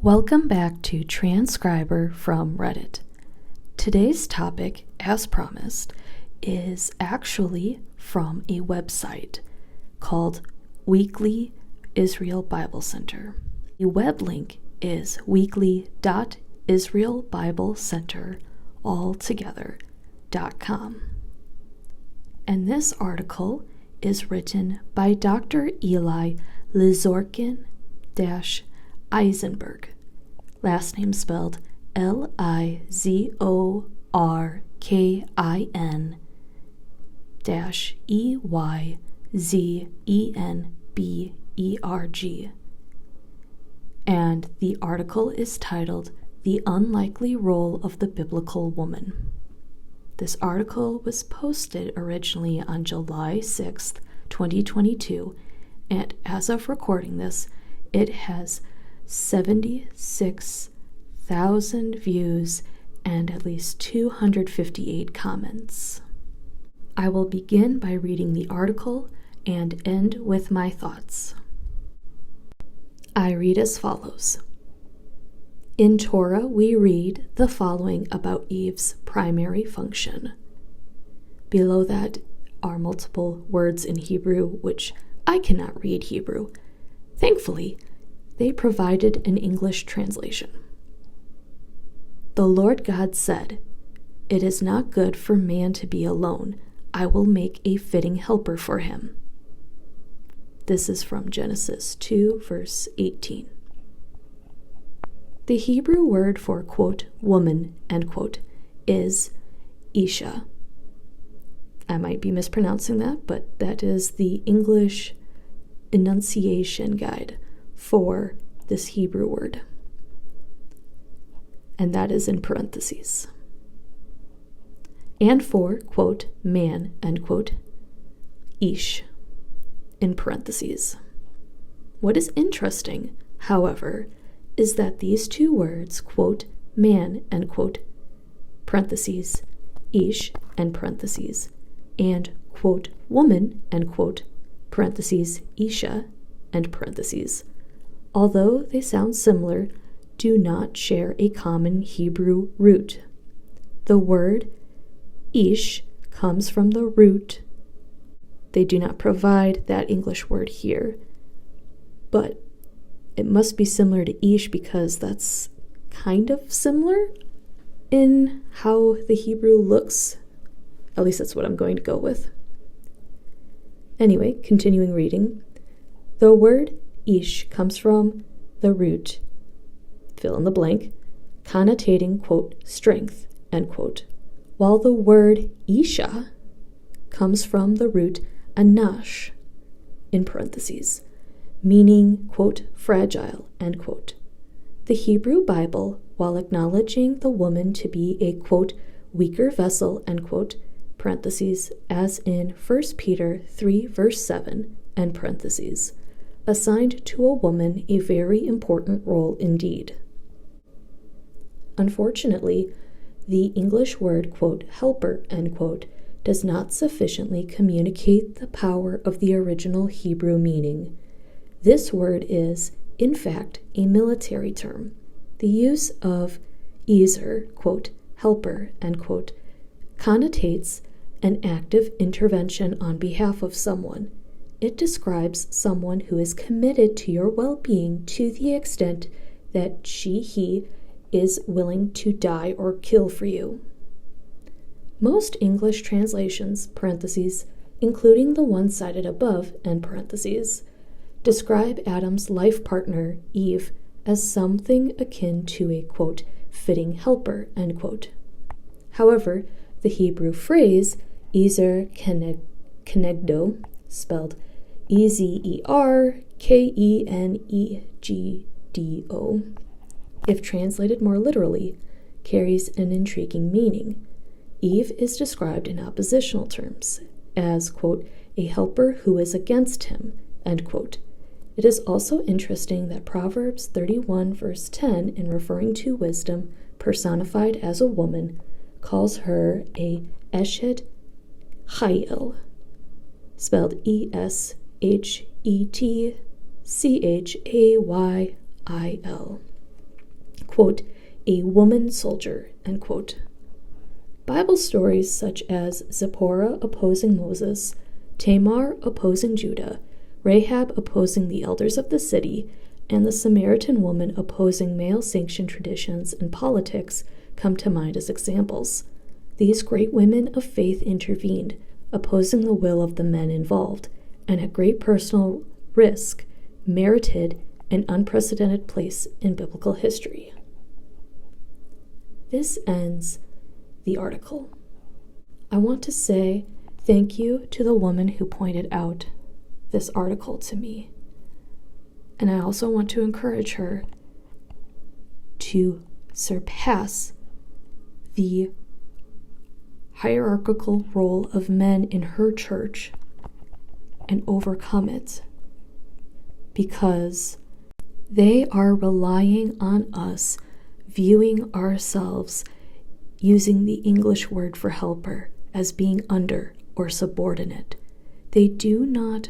Welcome back to Transcriber from Reddit. Today's topic, as promised, is actually from a website called Weekly Israel Bible Center. The web link is weekly.israelbiblecenter.com. And this article is written by Dr. Eli Lizorkin-Eisenberg, last name spelled Lizorkin-Eyzenberg. And the article is titled The Unlikely Role of the Biblical Woman. This article was posted originally on July 6th, 2022, and as of recording this, it has 76,000 views and at least 258 comments. I will begin by reading the article and end with my thoughts. I read as follows. In Torah, we read the following about Eve's primary function. Below that are multiple words in Hebrew, which I cannot read Hebrew. Thankfully, they provided an English translation. The Lord God said, "It is not good for man to be alone. I will make a fitting helper for him." This is from Genesis 2, verse 18. The Hebrew word for, quote, woman, end quote, is Isha. I might be mispronouncing that, but that is the English enunciation guide for this Hebrew word. And that is in parentheses. And for, quote, man, end quote, Ish, in parentheses. What is interesting, however, is that these two words, quote, man, end quote, parentheses, Ish, end parentheses, and, quote, woman, end quote, parentheses, Isha, end parentheses, although they sound similar, do not share a common Hebrew root. The word Ish comes from the root. They do not provide that English word here, but it must be similar to Ish because that's kind of similar in how the Hebrew looks. At least that's what I'm going to go with. Anyway, continuing reading. The word Ish comes from the root, fill in the blank, connotating, quote, strength, end quote, while the word Isha comes from the root anash, in parentheses, meaning, quote, fragile, end quote. The Hebrew Bible, while acknowledging the woman to be a, quote, weaker vessel, end quote, parentheses, as in 1 Peter 3, verse 7, end parentheses, assigned to a woman a very important role indeed. Unfortunately, the English word, quote, helper, end quote, does not sufficiently communicate the power of the original Hebrew meaning. This word is, in fact, a military term. The use of ezer, quote, helper, end quote, connotates an active intervention on behalf of someone. It describes someone who is committed to your well-being to the extent that he is willing to die or kill for you. Most English translations, parentheses, including the one cited above, end parentheses, describe Adam's life partner, Eve, as something akin to a, quote, fitting helper, end quote. However, the Hebrew phrase, Ezer Kenegdo, spelled Ezerkenegdo, if translated more literally, carries an intriguing meaning. Eve is described in oppositional terms as, quote, a helper who is against him, end quote. It is also interesting that Proverbs 31 verse 10, in referring to wisdom personified as a woman, calls her a Eshet Chayil, spelled Eshetchayil. quote, a woman soldier, end quote. Bible stories such as Zipporah opposing Moses, Tamar opposing Judah, Rahab opposing the elders of the city, and the Samaritan woman opposing male-sanctioned traditions and politics come to mind as examples. These great women of faith intervened, opposing the will of the men involved, and at great personal risk, merited an unprecedented place in biblical history. This ends the article. I want to say thank you to the woman who pointed out this article to me. And I also want to encourage her to surpass the hierarchical role of men in her church and overcome it, because they are relying on us viewing ourselves using the English word for helper as being under or subordinate. They do not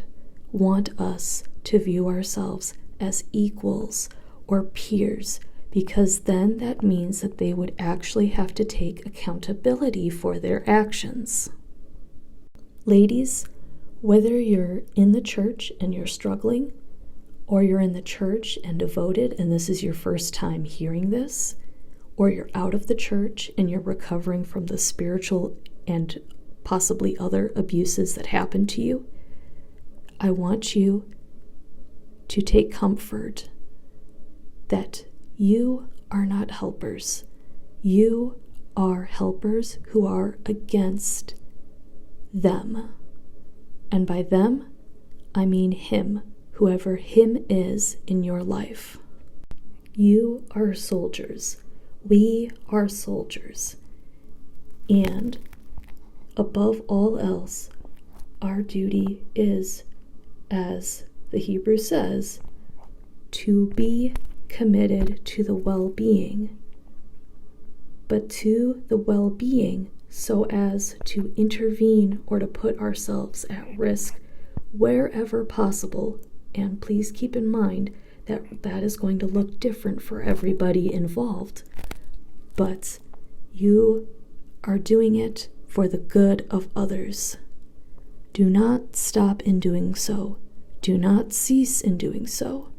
want us to view ourselves as equals or peers, because then that means that they would actually have to take accountability for their actions. Ladies, whether you're in the church and you're struggling, or you're in the church and devoted and this is your first time hearing this, or you're out of the church and you're recovering from the spiritual and possibly other abuses that happened to you, I want you to take comfort that you are not helpers. You are helpers who are against them. And by them, I mean him, whoever him is in your life. You are soldiers. We are soldiers. And above all else, our duty is, as the Hebrew says, to be committed to the well-being, but to the well-being so as to intervene or to put ourselves at risk wherever possible. And please keep in mind that that is going to look different for everybody involved, but you are doing it for the good of others. Do not stop in doing so. Do not cease in doing so.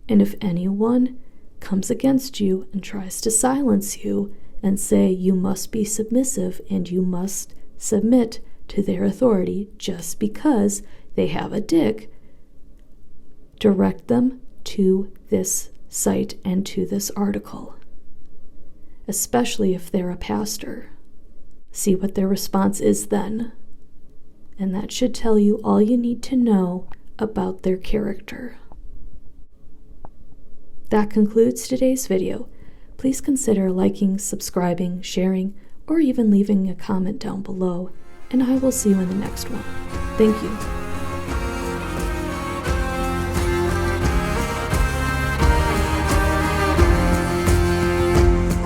And if anyone comes against you and tries to silence you and say you must be submissive and you must submit to their authority just because they have a dick, direct them to this site and to this article, especially if they're a pastor. See what their response is then, and that should tell you all you need to know about their character. That concludes today's video. Please consider liking, subscribing, sharing, or even leaving a comment down below, and I will see you in the next one. Thank you.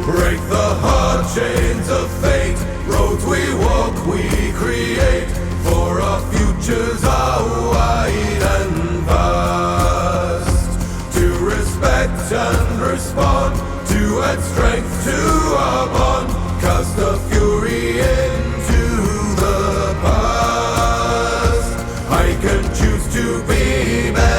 Break the hard chains of fate, roads we walk, we create, for our futures are wide and vast. To respect and respond, to add strength to our bond, cast the fury into the past. I can choose to be better.